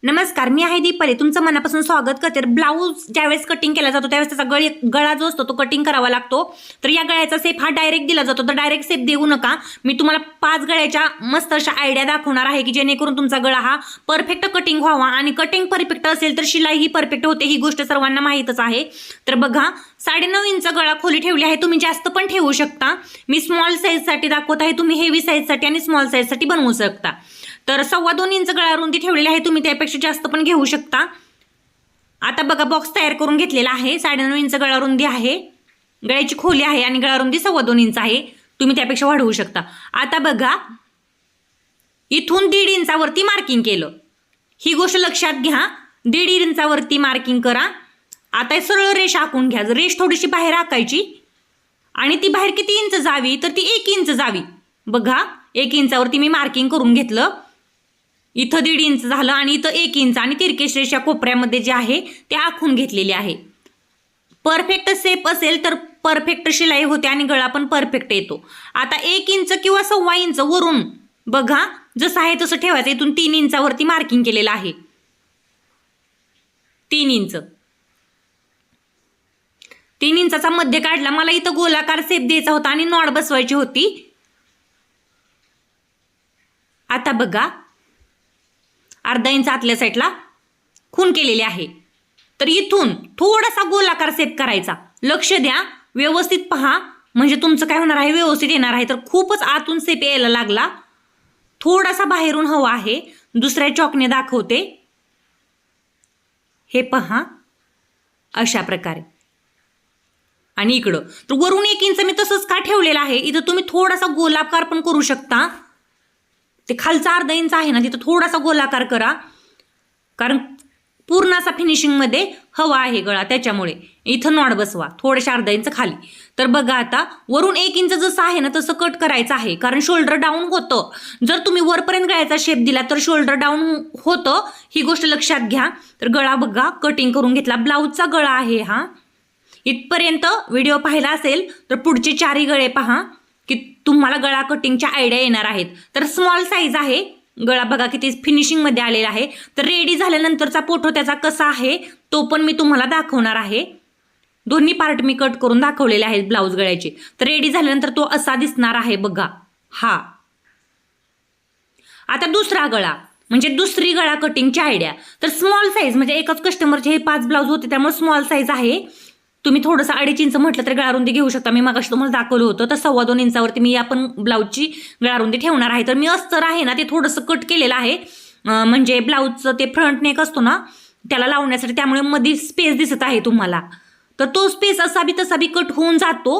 नमस्कार, मी आहे दीपाली. तुमचं मनापासून स्वागत करते. ब्लाऊज ज्यावेळेस कटिंग केला जातो त्यावेळेस त्याचा गळा जो असतो तो कटिंग करावा लागतो. तर या गळ्याचा सेप हा डायरेक्ट दिला जातो, तर डायरेक्ट सेप देऊ नका. मी तुम्हाला 5 गळ्याच्या मस्त अशा आयडिया दाखवणार आहे की जेणेकरून तुमचा गळा हा परफेक्ट कटिंग व्हावा. आणि कटिंग परफेक्ट असेल तर शिलाई ही परफेक्ट होते, ही गोष्ट सर्वांना माहीतच आहे. तर बघा, 9.5 इंच गळा खोली ठेवली आहे. तुम्ही जास्त पण ठेवू शकता. मी स्मॉल साईजसाठी दाखवत आहे, तुम्ही हेवी साईजसाठी आणि स्मॉल साईजसाठी बनवू शकता. तर 2.25 इंच गळा रुंदी ठेवलेली आहे, तुम्ही त्यापेक्षा जास्त पण घेऊ शकता. आता बघा, बॉक्स तयार करून घेतलेला आहे. 9.5 इंच गळा रुंदी आहे, गळ्याची खोली आहे आणि गळा रुंदी 2.25 इंच आहे. तुम्ही त्यापेक्षा वाढवू शकता. आता बघा, इथून 1.5 इंचावरती मार्किंग केलं. ही गोष्ट लक्षात घ्या, 1.5 इंचावरती मार्किंग करा. आता सरळ रेष आखून घ्या. रेष थोडीशी बाहेर आखायची आणि ती बाहेर किती इंच जावी, तर ती 1 इंच जावी. बघा, 1 इंचावरती मी मार्किंग करून घेतलं. इथं 1.5 इंच झालं आणि इथं 1 इंच आणि तिरकेश रेषा कोपऱ्यामध्ये जे आहे ते आखून घेतलेली आहे. परफेक्ट सेप असेल तर परफेक्ट शिलाई होते आणि गळा पण परफेक्ट येतो. आता 1 इंच किंवा 1.25 इंच वरून बघा, जसं आहे तसं ठेवायचं. इथून 3 इंचावरती मार्किंग केलेलं आहे. 3 इंच, 3 इंचाचा मध्य काढला. मला इथं गोलाकार सेप द्यायचा होता आणि नॉट बसवायची होती. आता बघा, 1/2 इंच आतल्या साईडला खून केलेली आहे. तर इथून थोडासा गोलाकार सेप करायचा. लक्ष द्या, व्यवस्थित पहा, म्हणजे तुमचं काय होणार आहे, व्यवस्थित येणार आहे. तर खूपच आतून सेप यायला लागला, थोडासा बाहेरून हवा आहे. दुसऱ्या चॉकने दाखवते, हे पहा, अशा प्रकारे. आणि इकडं तर वरून 1 इंच मी तसंच का ठेवलेलं आहे. इथं तुम्ही थोडासा गोलाकार पण करू शकता. ते खालचा 1/2 इंच आहे ना, तिथं थोडासा गोलाकार करा, कारण पूर्ण असा फिनिशिंगमध्ये हवा आहे गळा, त्याच्यामुळे इथं नॉट बसवा थोडेसे 1/2 इंच खाली. तर बघा, आता वरून 1 इंच जसं आहे ना तसं कट करायचं आहे, कारण शोल्डर डाऊन होतं. जर तुम्ही वरपर्यंत गळ्याचा शेप दिला तर शोल्डर डाऊन होतं, ही गोष्ट लक्षात घ्या. तर गळा बघा, कटिंग करून घेतला. ब्लाऊजचा गळा आहे हा. इथपर्यंत व्हिडिओ पाहिला असेल तर पुढचे 4ही गळे पहा की तुम्हाला गळा कटिंगच्या आयडिया येणार आहेत. तर स्मॉल साईज आहे गळा, बघा किती फिनिशिंगमध्ये आलेला आहे. तर रेडी झाल्यानंतरचा फोटो त्याचा कसा आहे तो पण मी तुम्हाला दाखवणार आहे. दोन्ही पार्ट मी कट करून दाखवलेले आहेत ब्लाऊज गळ्याचे. तर रेडी झाल्यानंतर तो असा दिसणार आहे बघा, हा. आता दुसरा गळा, म्हणजे दुसरी गळा कटिंगची आयडिया. तर स्मॉल साईज, म्हणजे एकाच कस्टमरचे हे 5 ब्लाऊज होते, त्यामुळे स्मॉल साईज आहे. तुम्ही थोडंसं 2.5 इंच म्हटलं तर गळारुंदी घेऊ शकता. मी मागाशी तुम्हाला दाखवलं होतं. तर 2.25 इंचावरती मी आपण ब्लाऊजची गळारुंदी ठेवणार आहे. तर मी अस्तर आहे ना ते थोडंसं कट केलेलं आहे, म्हणजे ब्लाऊजचं ते फ्रंट नेक असतो ना त्याला लावण्यासाठी, त्यामुळे मध्ये स्पेस दिसत आहे तुम्हाला. तर तो स्पेस असा बी तसा बी कट होऊन जातो.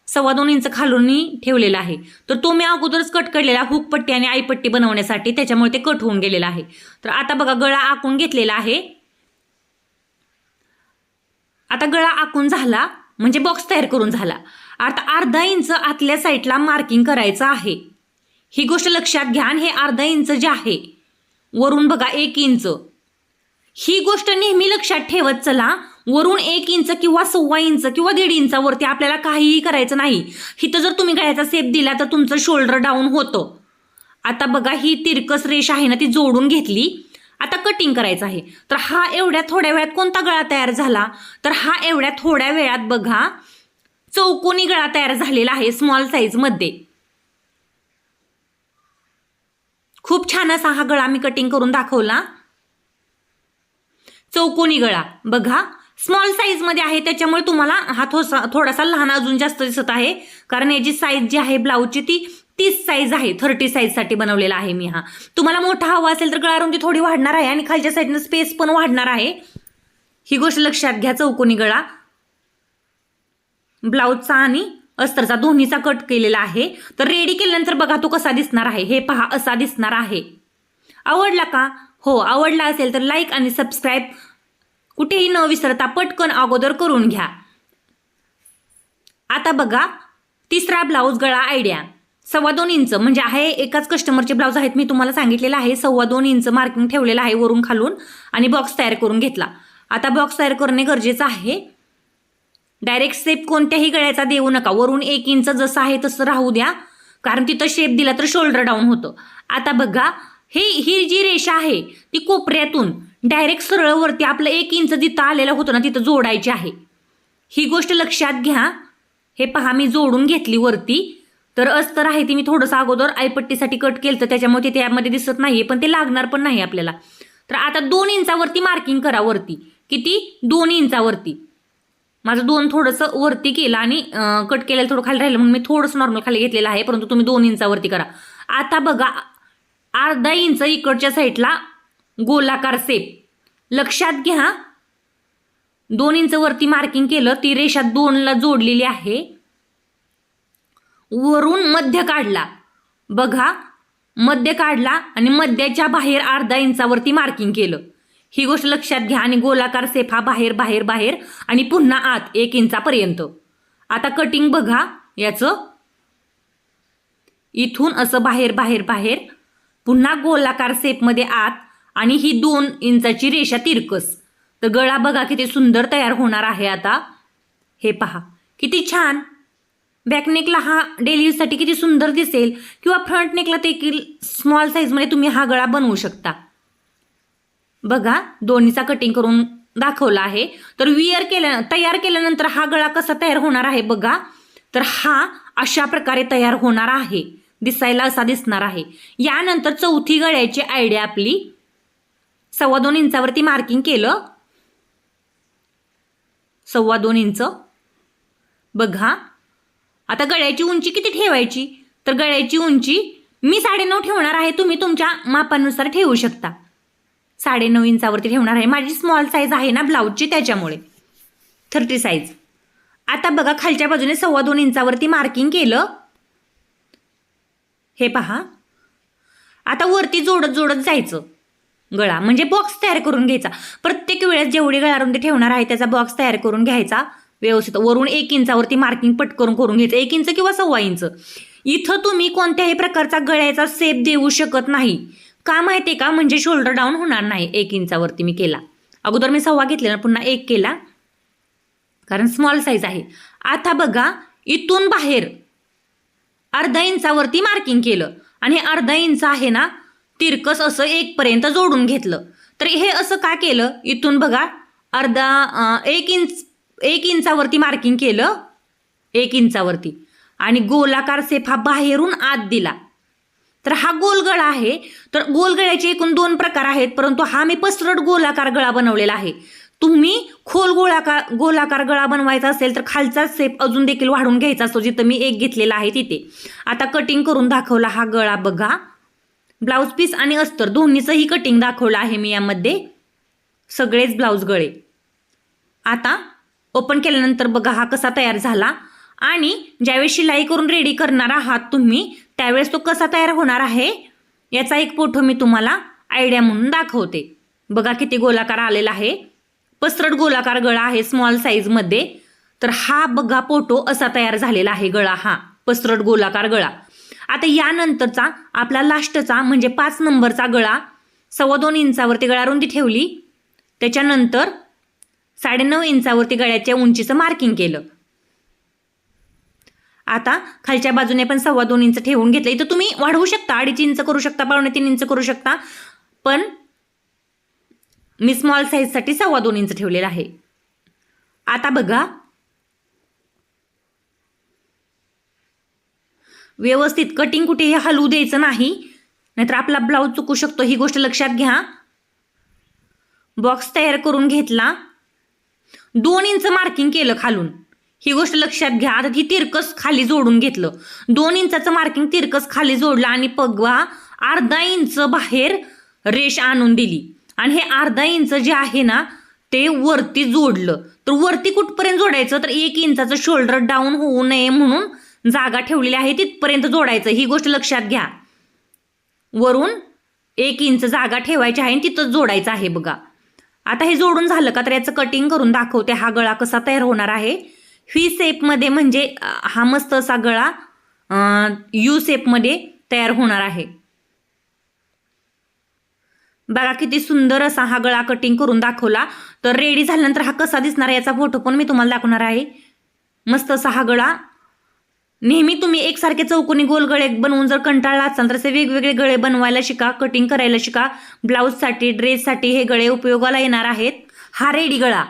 2.25 इंच खालून मी ठेवलेला आहे. तर तो मी अगोदरच कट केलेला हुक पट्टी आणि आईपट्टी बनवण्यासाठी, त्याच्यामुळे ते कट होऊन गेलेलं आहे. तर आता बघा, गळा आखून घेतलेला आहे. आता गळा आखून झाला म्हणजे बॉक्स तयार करून झाला. आता 1/2 इंच आतल्या साईडला मार्किंग करायचं आहे. ही गोष्ट लक्षात घ्या. आणि हे 1/2 इंच जे आहे वरून बघा 1 इंच, ही गोष्ट नेहमी लक्षात ठेवत चला. वरून 1 इंच किंवा 2.25 इंच किंवा 1.5 इंचावरती आपल्याला काहीही करायचं नाही. इथं जर तुम्ही गळ्याचा सेप दिला तर तुमचं शोल्डर डाऊन होतं. आता बघा, ही तिरकस रेष आहे ना ती जोडून घेतली. आता कटिंग करायचं आहे. तर हा एवढ्या थोड्या वेळात कोणता गळा तयार झाला, तर हा एवढ्या थोड्या वेळात बघा चौकोनी गळा तयार झालेला आहे स्मॉल साईज मध्ये. खूप छान असा हा गळा मी कटिंग करून दाखवला. चौकोनी गळा बघा, स्मॉल साईज मध्ये आहे, त्याच्यामुळे तुम्हाला हा थोडासा लहान अजून जास्त दिसत आहे, कारण याची साईज जी आहे ब्लाऊजची ती 30 साईज आहे. 30 साईज साठी बनवलेला आहे मी हा. तुम्हाला मोठा हवा असेल तर गळारुंदी थोडी वाढणार आहे आणि खालच्या साईडनं स्पेस पण वाढणार आहे. ही गोष्ट लक्षात घ्या. चौकोनी गळा ब्लाऊजचा आणि अस्तरचा दोन्हीचा कट केलेला आहे. तर रेडी केल्यानंतर बघा तो कसा दिसणार आहे, हे पहा, असा दिसणार आहे. आवडला का? हो, आवडला असेल तर लाईक आणि सबस्क्राईब कुठेही न विसरता पटकन अगोदर करून घ्या. आता बघा, तिसरा ब्लाऊज गळा आयडिया. 2.25 इंच, म्हणजे आहे एकाच कस्टमरचे ब्लाऊज आहेत, मी तुम्हाला सांगितलेलं आहे. 2.25 इंच मार्किंग ठेवलेलं आहे वरून खालून आणि बॉक्स तयार करून घेतला. आता बॉक्स तयार करणे गरजेचं आहे. डायरेक्ट शेप कोणत्याही गळ्याचा देऊ नका. वरून 1 इंच जसं आहे तसं राहू द्या, कारण तिथं शेप दिला तर शोल्डर डाऊन होतं. आता बघा, ही जी रेषा आहे ती कोपऱ्यातून डायरेक्ट सरळ वरती आपलं 1 इंच जिथं आलेलं होतं ना तिथं जोडायची आहे. ही गोष्ट लक्षात घ्या. हे पहा मी जोडून घेतली वरती. तर अस्तर आहे ती मी थोडंसं अगोदर आयपट्टीसाठी कट केलं तर त्याच्यामुळे ते त्यामध्ये दिसत नाहीये, पण ते लागणार पण नाही आपल्याला. तर आता 2 इंचावरती मार्किंग करा वरती. किती? 2 इंचावरती. माझं 2 थोडंसं वरती केलं आणि कट केलेलं थोडं खाली राहिलं म्हणून मी थोडंसं नॉर्मल खाली घेतलेलं आहे, परंतु तुम्ही 2 इंचावरती करा. आता बघा अर्धा इंच इकडच्या साईडला गोलाकार सेप. लक्षात घ्या 2 इंच वरती मार्किंग केलं, ती रेषा 2ला जोडलेली आहे. वरून मध्य काढला, बघा मध्य काढला आणि मध्याच्या बाहेर अर्धा इंचावरती मार्किंग केलं. ही गोष्ट लक्षात घ्या. आणि गोलाकार सेप हा बाहेर बाहेर बाहेर आणि पुन्हा आत 1 इंचापर्यंत. आता कटिंग बघा याचं, इथून असं बाहेर बाहेर बाहेर पुन्हा गोलाकार सेपमध्ये आत आणि ही 2 इंचाची रेषा तिरकस. तर गळा बघा किती सुंदर तयार होणार आहे. आता हे पहा किती छान. बॅकनेकला हा डेली यूजसाठी किती सुंदर दिसेल, किंवा फ्रंट नेकला देखील स्मॉल साईजमध्ये तुम्ही हा गळा बनवू शकता. बघा दोन्हीचा कटिंग करून दाखवला आहे. तर तयार केल्यानंतर हा गळा कसा तयार होणार आहे बघा. तर हा अशा प्रकारे तयार होणार आहे, दिसायला असा दिसणार आहे. यानंतर चौथी गळ्याची आयडिया आपली 2.25 इंचावरती मार्किंग केलं. 2.25 इंच. बघा आता गळ्याची उंची किती ठेवायची. तर गळ्याची उंची मी 9.5 ठेवणार आहे, तुम्ही तुमच्या मापानुसार ठेवू शकता. 9.5 इंचावरती ठेवणार आहे. माझी स्मॉल साईज आहे ना ब्लाऊजची, त्याच्यामुळे 30 साईज. आता बघा खालच्या बाजूने 2.25 इंचावरती मार्किंग केलं. हे पहा आता वरती जोडत जोडत जायचं गळा, म्हणजे बॉक्स तयार करून घ्यायचा. प्रत्येक वेळेस जेवढी गळारुंदी ठेवणार आहे त्याचा बॉक्स तयार करून घ्यायचा व्यवस्थित. वरून 1 इंचावरती मार्किंग पटकन करून घ्यायचं, 1 इंच किंवा 2.25 इंच. इथं तुम्ही कोणत्याही प्रकारचा गळ्याचा सेप देऊ शकत नाही. का माहितीये का? म्हणजे शोल्डर डाऊन होणार नाही. 1 इंचावरती मी केला, अगोदर मी 2.25 घेतलेला, पुन्हा 1 केला कारण स्मॉल साईज आहे. आता बघा इथून बाहेर अर्धा इंचावरती मार्किंग केलं आणि हे अर्धा इंच आहे ना तिरकस असं 1 पर्यंत जोडून घेतलं. तर हे असं का केलं? इथून बघा 1 इंचावरती मार्किंग केलं, 1 इंचावरती, आणि गोलाकार सेप हा बाहेरून आत दिला. तर हा गोल गळा आहे. तर गोल गळ्याचे एकूण 2 प्रकार आहेत, परंतु हा मी पसरट गोलाकार गळा बनवलेला आहे. तुम्ही खोल गोलाकार गळा बनवायचा असेल तर खालचा सेप अजून देखील वाढवून घ्यायचा असतो, जिथं मी 1 घेतलेला आहे तिथे. आता कटिंग करून दाखवला हा गळा बघा. ब्लाऊज पीस आणि अस्तर दोन्हीचंही कटिंग दाखवलं आहे मी यामध्ये, सगळेच ब्लाऊज गळे. आता ओपन केल्यानंतर बघा हा कसा तयार झाला. आणि ज्यावेळेस शिलाई करून रेडी करणार आहात तुम्ही, त्यावेळेस तो कसा तयार होणार आहे याचा एक फोटो मी तुम्हाला आयडिया म्हणून दाखवते. बघा किती गोलाकार आलेला आहे, पसरट गोलाकार गळा आहे स्मॉल साईजमध्ये. तर हा बघा फोटो असा तयार झालेला आहे गळा, हा पसरट गोलाकार गळा. आता यानंतरचा आपला लास्टचा म्हणजे 5 नंबरचा गळा 2.25 इंचावरती गळारुंदी ठेवली. त्याच्यानंतर 9.5 इंचावरती गळ्याच्या उंचीचं मार्किंग केलं. आता खालच्या बाजूने पण 2.25 इंच ठेवून घेतलं. इथं तुम्ही वाढवू शकता, 2.5 इंच करू शकता, 2.25 इंच करू शकता, पण मी स्मॉल साईजसाठी 2.25 इंच ठेवलेला आहे. आता बघा व्यवस्थित कटिंग कुठेही हलवू द्यायचं नाही, नाहीतर आपला ब्लाऊज चुकू शकतो. ही गोष्ट लक्षात घ्या. बॉक्स तयार करून घेतला, 2 इंच मार्किंग केलं खालून, ही गोष्ट लक्षात घ्या. आता ती तिरकस खाली जोडून घेतलं, 2 इंचाचं मार्किंग तिरकस खाली जोडलं आणि बघा अर्धा इंच बाहेर रेष आणून दिली. आणि हे अर्धा इंच जे आहे ना ते वरती जोडलं. तर वरती कुठपर्यंत जोडायचं? तर 1 इंचाचं शोल्डर डाऊन होऊ नये म्हणून जागा ठेवलेली आहे तिथपर्यंत जोडायचं, ही गोष्ट लक्षात घ्या. वरून 1 इंच जागा ठेवायची आहे आणि तिथंच जोडायचं आहे बघा. आता हे जोडून झालं का? तर याचं कटिंग करून दाखवते हा गळा कसा तयार होणार आहे. व्ही शेपमध्ये, म्हणजे हा मस्त असा गळा यू शेपमध्ये तयार होणार आहे. बघा किती सुंदर असा हा गळा कटिंग करून दाखवला. तर रेडी झाल्यानंतर हा कसा दिसणार आहे याचा फोटो पण मी तुम्हाला दाखवणार आहे. मस्त असा हा गळा नेहमी तुम्ही एकसारखे चौकोनी गोल गळे बनवून जर कंटाळला असाल तर असे वेगवेगळे गळे बनवायला शिका, कटिंग करायला शिका. ब्लाऊजसाठी, ड्रेससाठी हे गळे उपयोगाला येणार आहेत. हा रेडी गळा